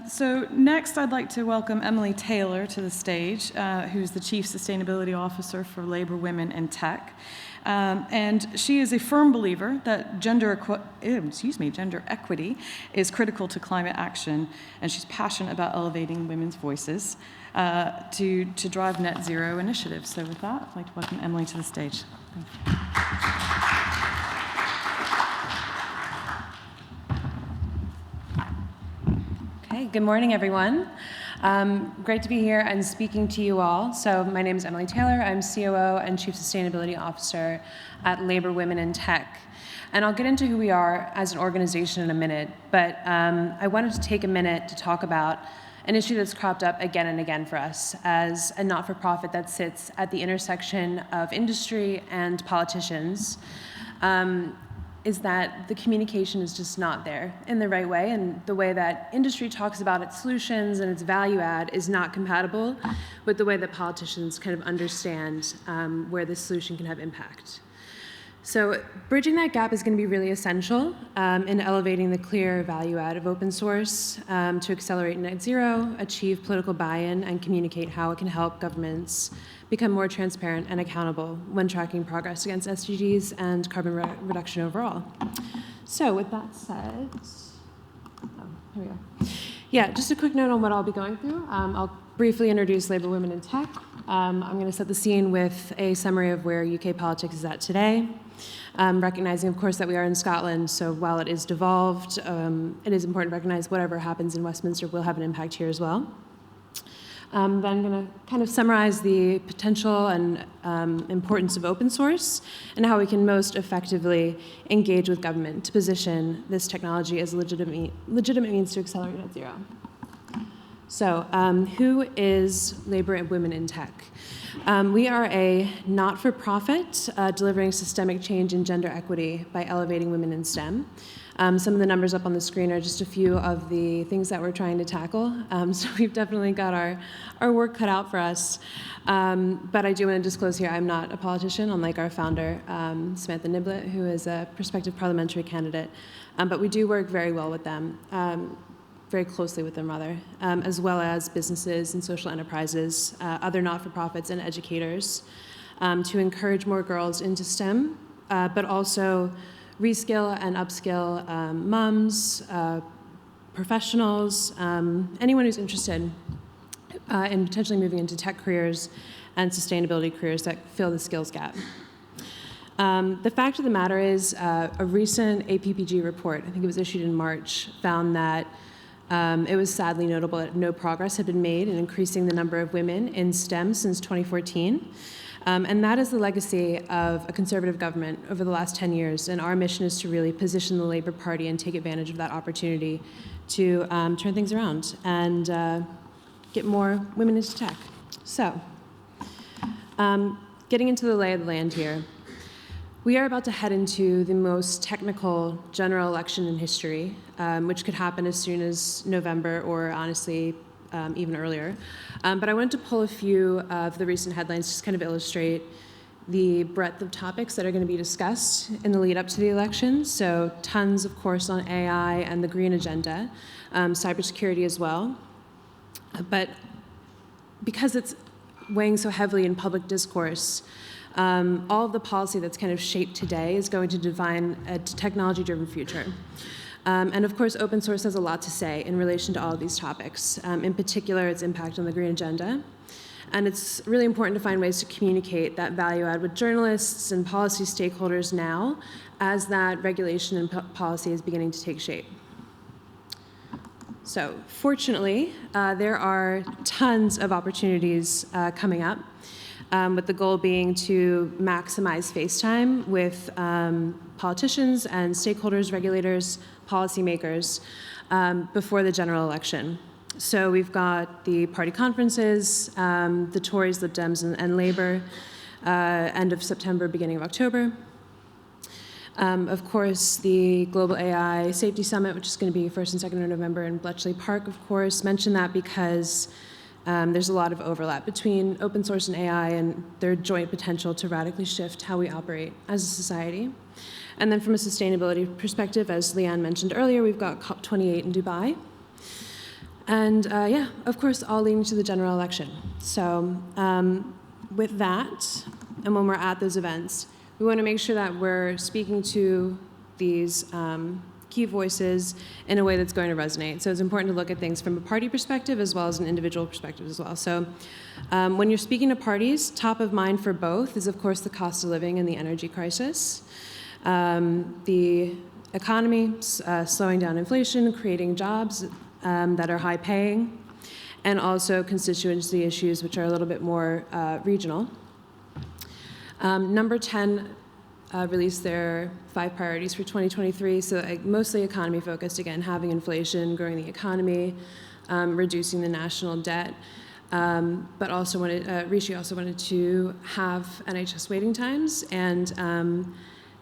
So next I'd like to welcome Emily Taylor to the stage, who's the Chief Sustainability Officer for Labor, Women, and Tech. And she is a firm believer that gender equity is critical to climate action, and she's passionate about elevating women's voices to drive net zero initiatives. So with that, I'd like to welcome Emily to the stage. Thank you. Good morning, everyone. Great to be here and speaking to you all. So my name is Emily Taylor. I'm COO and Chief Sustainability Officer at Labor, Women, and Tech. And I'll get into who we are as an organization in a minute, but I wanted to take a minute to talk about an issue that's cropped up again and again for us as a not-for-profit that sits at the intersection of industry and politicians. Is that the communication is just not there in the right way, and the way that industry talks about its solutions and its value add is not compatible with the way that politicians kind of understand where this solution can have impact. So bridging that gap is going to be really essential in elevating the clear value add of open source to accelerate net zero, achieve political buy-in, and communicate how it can help governments become more transparent and accountable when tracking progress against SDGs and carbon reduction overall. So with that said, here we go. Yeah, just a quick note on what I'll be going through. I'll briefly introduce Labor, Women, and Tech. I'm going to set the scene with a summary of where UK politics is at today, recognizing, of course, that we are in Scotland, so while it is devolved, it is important to recognize whatever happens in Westminster will have an impact here as well. Then I'm going to kind of summarize the potential and importance of open source and how we can most effectively engage with government to position this technology as a legitimate means to accelerate net zero. So who is Labor, Women, in Tech? We are a not-for-profit delivering systemic change in gender equity by elevating women in STEM. Some of the numbers up on the screen are just a few of the things that we're trying to tackle. So we've definitely got our work cut out for us. But I do want to disclose here, I'm not a politician, unlike our founder, Samantha Niblett, who is a prospective parliamentary candidate. But we do work very well with them, very closely with them, rather, as well as businesses and social enterprises, other not-for-profits and educators, to encourage more girls into STEM, but also reskill and upskill moms, professionals, anyone who's interested in potentially moving into tech careers and sustainability careers that fill the skills gap. The fact of the matter is a recent APPG report, I think it was issued in March, found that it was sadly notable that no progress had been made in increasing the number of women in STEM since 2014. And that is the legacy of a conservative government over the last 10 years. And our mission is to really position the Labour Party and take advantage of that opportunity to turn things around and get more women into tech. So, getting into the lay of the land here. We are about to head into the most technical general election in history, which could happen as soon as November or honestly even earlier. But I wanted to pull a few of the recent headlines just kind of illustrate the breadth of topics that are going to be discussed in the lead up to the election. So tons, of course, on AI and the green agenda, cybersecurity as well. But because it's weighing so heavily in public discourse, all of the policy that's kind of shaped today is going to define a technology-driven future. And of course, open source has a lot to say in relation to all of these topics, in particular its impact on the green agenda. And it's really important to find ways to communicate that value add with journalists and policy stakeholders now as that regulation and policy is beginning to take shape. So fortunately, there are tons of opportunities coming up, with the goal being to maximize face time with politicians and stakeholders, regulators, policymakers before the general election. So we've got the party conferences, the Tories, Lib Dems, and Labour, end of September, beginning of October. Of course, the Global AI Safety Summit, which is going to be 1st and 2nd of November in Bletchley Park, of course. Mention that because there's a lot of overlap between open source and AI and their joint potential to radically shift how we operate as a society. And then from a sustainability perspective, as Leanne mentioned earlier, we've got COP28 in Dubai. And yeah, of course, all leading to the general election. So with that, and when we're at those events, we want to make sure that we're speaking to these key voices in a way that's going to resonate. So it's important to look at things from a party perspective as well as an individual perspective as well. So when you're speaking to parties, top of mind for both is, of course, the cost of living and the energy crisis. The economy, slowing down inflation, creating jobs that are high paying, and also constituency issues, which are a little bit more regional. Number 10 released their 5 priorities for 2023, so mostly economy focused, again, halving inflation, growing the economy, reducing the national debt, but also Rishi also wanted to have NHS waiting times, and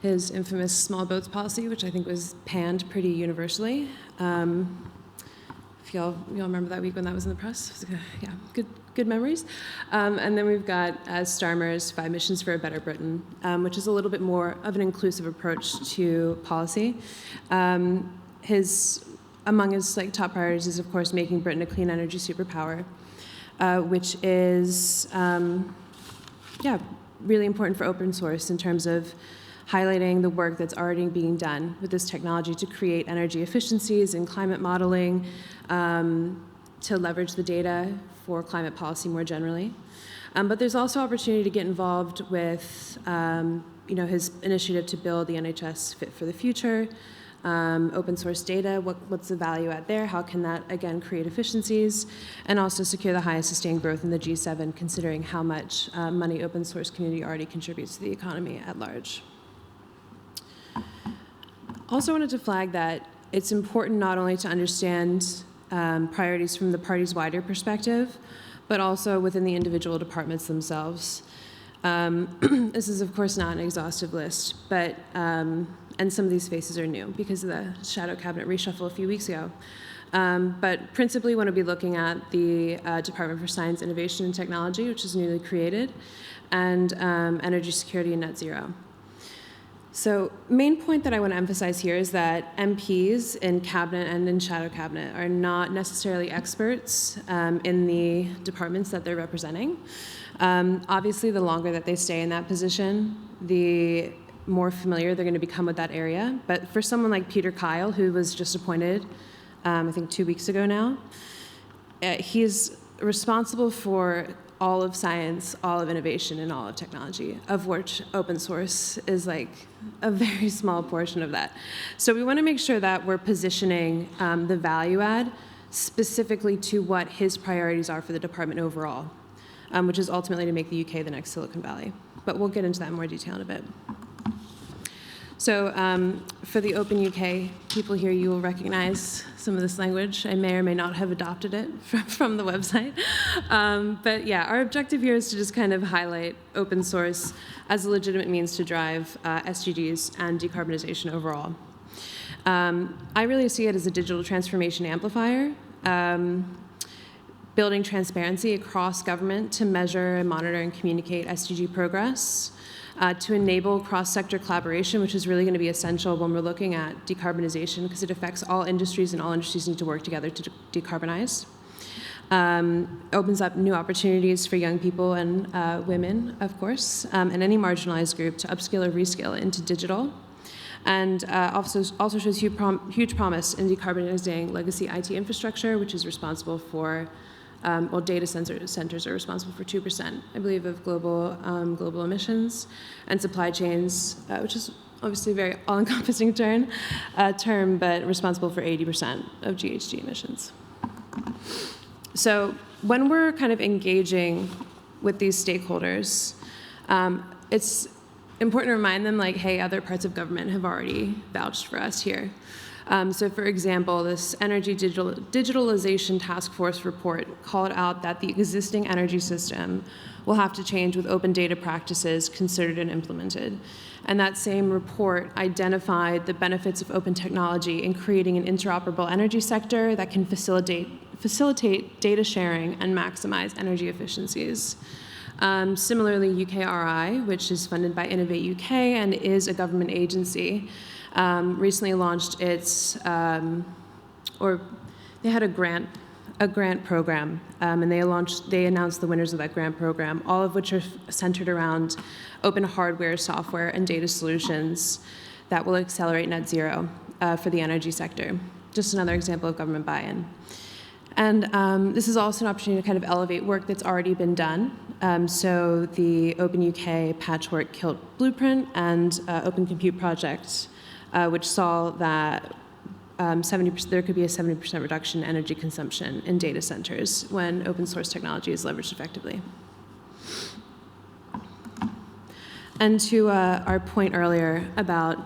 his infamous small boats policy, which I think was panned pretty universally. If y'all remember that week when that was in the press, yeah, good memories. And then we've got Starmer's 5 missions for a better Britain, which is a little bit more of an inclusive approach to policy. Among his top priorities is, of course, making Britain a clean energy superpower, which is really important for open source in terms of highlighting the work that's already being done with this technology to create energy efficiencies in climate modeling, to leverage the data for climate policy more generally. But there's also opportunity to get involved with his initiative to build the NHS fit for the future, open source data, what's the value add there, how can that, again, create efficiencies, and also secure the highest sustained growth in the G7, considering how much money open source community already contributes to the economy at large. Also wanted to flag that it's important not only to understand priorities from the party's wider perspective, but also within the individual departments themselves. This is, of course, not an exhaustive list, but and some of these faces are new because of the shadow cabinet reshuffle a few weeks ago. But principally want to be looking at the Department for Science, Innovation, and Technology, which is newly created, and energy security and net zero. So main point that I want to emphasize here is that MPs in cabinet and in shadow cabinet are not necessarily experts in the departments that they're representing. Obviously, the longer that they stay in that position, the more familiar they're going to become with that area. But for someone like Peter Kyle, who was just appointed, I think 2 weeks ago now, he's responsible for all of science, all of innovation, and all of technology, of which open source is like a very small portion of that. So we want to make sure that we're positioning the value add specifically to what his priorities are for the department overall, which is ultimately to make the UK the next Silicon Valley. But we'll get into that in more detail in a bit. So for the Open UK people here, you will recognize some of this language. I may or may not have adopted it from the website. But yeah, our objective here is to just kind of highlight open source as a legitimate means to drive SDGs and decarbonization overall. I really see it as a digital transformation amplifier, building transparency across government to measure and monitor and communicate SDG progress, to enable cross-sector collaboration, which is really going to be essential when we're looking at decarbonization because it affects all industries and all industries need to work together to decarbonize. Opens up new opportunities for young people and women, of course, and any marginalized group to upskill or reskill into digital. And also shows huge promise in decarbonizing legacy IT infrastructure, which is responsible for data centers are responsible for 2%, I believe, of global emissions, and supply chains, which is obviously a very all-encompassing term, but responsible for 80% of GHG emissions. So when we're kind of engaging with these stakeholders, it's important to remind them, like, hey, other parts of government have already vouched for us here. So for example, this Energy Digitalization Task Force report called out that the existing energy system will have to change with open data practices considered and implemented. And that same report identified the benefits of open technology in creating an interoperable energy sector that can facilitate data sharing and maximize energy efficiencies. Similarly, UKRI, which is funded by Innovate UK and is a government agency, recently launched its, or they had a grant a grant program, and they announced the winners of that grant program, all of which are centered around open hardware, software, and data solutions that will accelerate net zero for the energy sector. Just another example of government buy-in. And this is also an opportunity to kind of elevate work that's already been done. So the Open UK Patchwork Kilt Blueprint and Open Compute Project, which saw that 70%, there could be a 70% reduction in energy consumption in data centers when open source technology is leveraged effectively. And to our point earlier about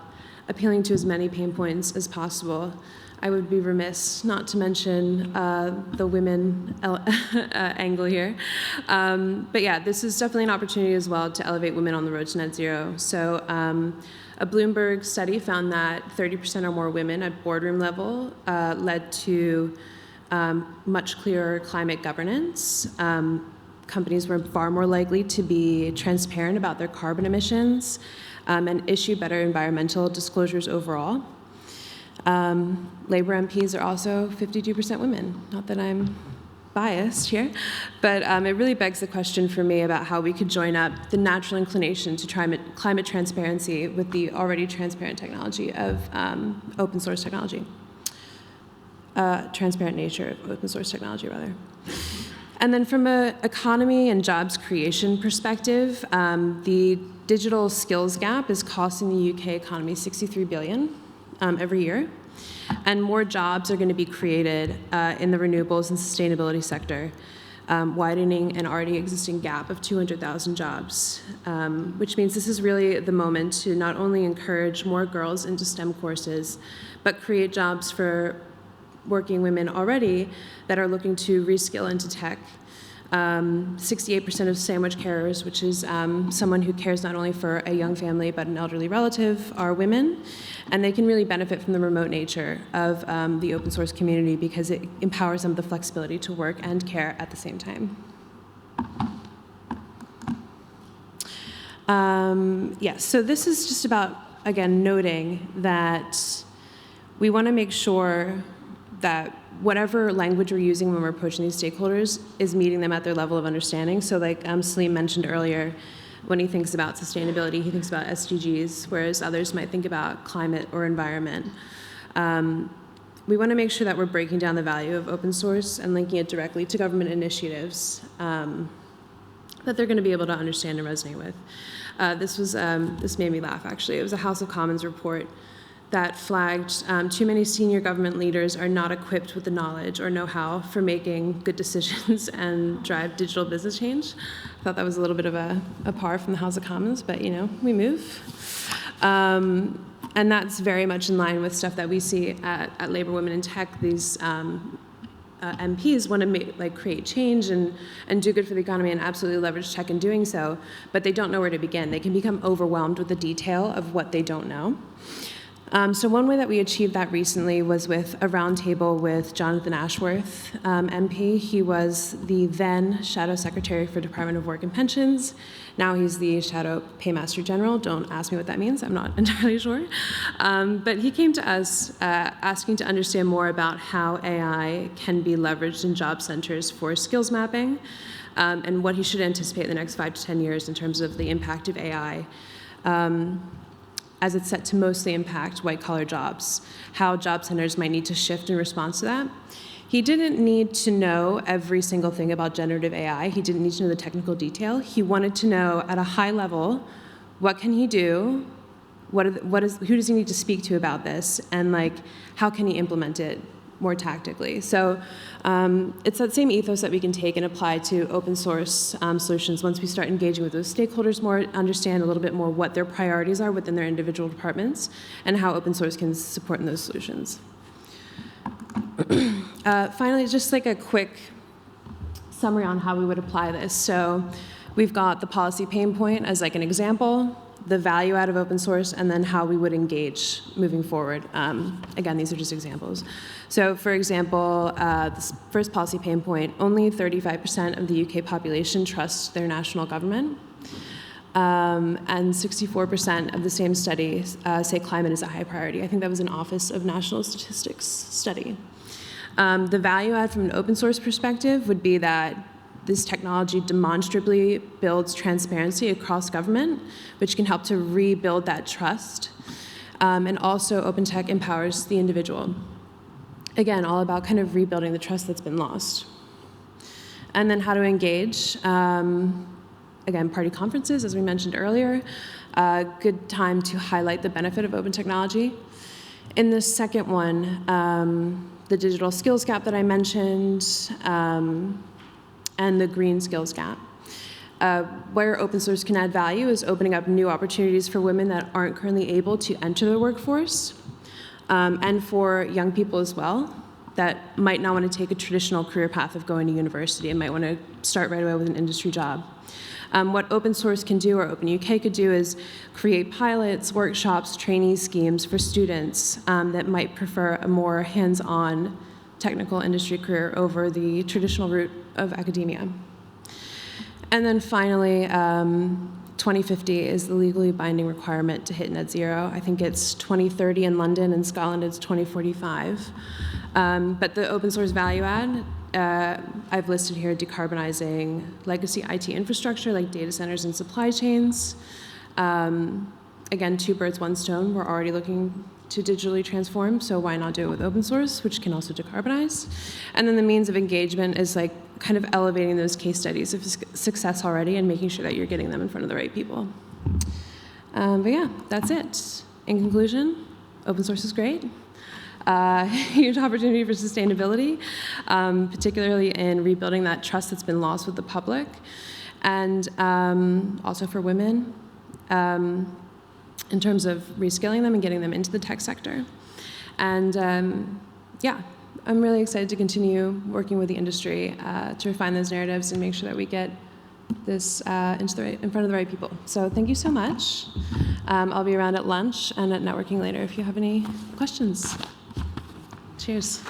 appealing to as many pain points as possible, I would be remiss not to mention the women angle here. But yeah, this is definitely an opportunity as well to elevate women on the road to net zero. So a Bloomberg study found that 30% or more women at boardroom level led to much clearer climate governance. Companies were far more likely to be transparent about their carbon emissions and issue better environmental disclosures overall. Labor MPs are also 52% women. Not that I'm biased here, but it really begs the question for me about how we could join up the natural inclination to climate transparency with the already transparent technology of open source technology. Transparent nature of open source technology, rather. And then from an economy and jobs creation perspective, the digital skills gap is costing the UK economy $63 billion every year. And more jobs are going to be created in the renewables and sustainability sector, widening an already existing gap of 200,000 jobs, which means this is really the moment to not only encourage more girls into STEM courses, but create jobs for working women already that are looking to reskill into tech. 68% of sandwich carers, which is someone who cares not only for a young family but an elderly relative, are women. And they can really benefit from the remote nature of the open source community because it empowers them with the flexibility to work and care at the same time. Yes, so this is just about, again, noting that we want to make sure that whatever language we're using when we're approaching these stakeholders is meeting them at their level of understanding. So like Salim mentioned earlier, when he thinks about sustainability, he thinks about SDGs, whereas others might think about climate or environment. We want to make sure that we're breaking down the value of open source and linking it directly to government initiatives that they're going to be able to understand and resonate with. This made me laugh, actually. It was a House of Commons report that flagged too many senior government leaders are not equipped with the knowledge or know-how for making good decisions and drive digital business change. I thought that was a little bit of a par from the House of Commons, but you know, we move. And that's very much in line with stuff that we see at Labor Women in Tech. These MPs want to create change and do good for the economy and absolutely leverage tech in doing so, but they don't know where to begin. They can become overwhelmed with the detail of what they don't know. So one way that we achieved that recently was with a roundtable with Jonathan Ashworth, MP. He was the then Shadow Secretary for Department of Work and Pensions. Now he's the Shadow Paymaster General. Don't ask me what that means. I'm not entirely sure. But he came to us asking to understand more about how AI can be leveraged in job centers for skills mapping and what he should anticipate in the next 5 to 10 years in terms of the impact of AI. As it's set to mostly impact white-collar jobs, how job centers might need to shift in response to that. He didn't need to know every single thing about generative AI. He didn't need to know the technical detail. He wanted to know at a high level, what can he do? Who does he need to speak to about this? And how can he implement it more tactically? So it's that same ethos that we can take and apply to open source solutions once we start engaging with those stakeholders more, understand a little bit more what their priorities are within their individual departments, and how open source can support in those solutions. Finally, just a quick summary on how we would apply this. So we've got the policy pain point as an example, the value out of open source, and then how we would engage moving forward. Again, these are just examples. So for example, this first policy pain point, only 35% of the UK population trusts their national government. And 64% of the same study say climate is a high priority. I think that was an Office of National Statistics study. The value add from an open source perspective would be that this technology demonstrably builds transparency across government, which can help to rebuild that trust. And also, open tech empowers the individual. Again, all about kind of rebuilding the trust that's been lost. And then how to engage. Again, party conferences, as we mentioned earlier, a good time to highlight the benefit of open technology. In the second one, the digital skills gap that I mentioned, and the green skills gap. Where open source can add value is opening up new opportunities for women that aren't currently able to enter the workforce, and for young people as well that might not want to take a traditional career path of going to university and might want to start right away with an industry job. What open source can do, or Open UK could do, is create pilots, workshops, trainee schemes for students that might prefer a more hands-on technical industry career over the traditional route of academia. And then finally, 2050 is the legally binding requirement to hit net zero. I think it's 2030 in London, and Scotland it's 2045. But the open source value add, I've listed here decarbonizing legacy IT infrastructure like data centers and supply chains. Again, two birds, one stone. We're already looking to digitally transform, so why not do it with open source, which can also decarbonize? And then the means of engagement is like kind of elevating those case studies of success already and making sure that you're getting them in front of the right people. But yeah, that's it. In conclusion, open source is great. Huge opportunity for sustainability, particularly in rebuilding that trust that's been lost with the public, and also for women in terms of reskilling them and getting them into the tech sector. And yeah, I'm really excited to continue working with the industry to refine those narratives and make sure that we get this in front of the right people. So thank you so much. I'll be around at lunch and at networking later if you have any questions. Cheers.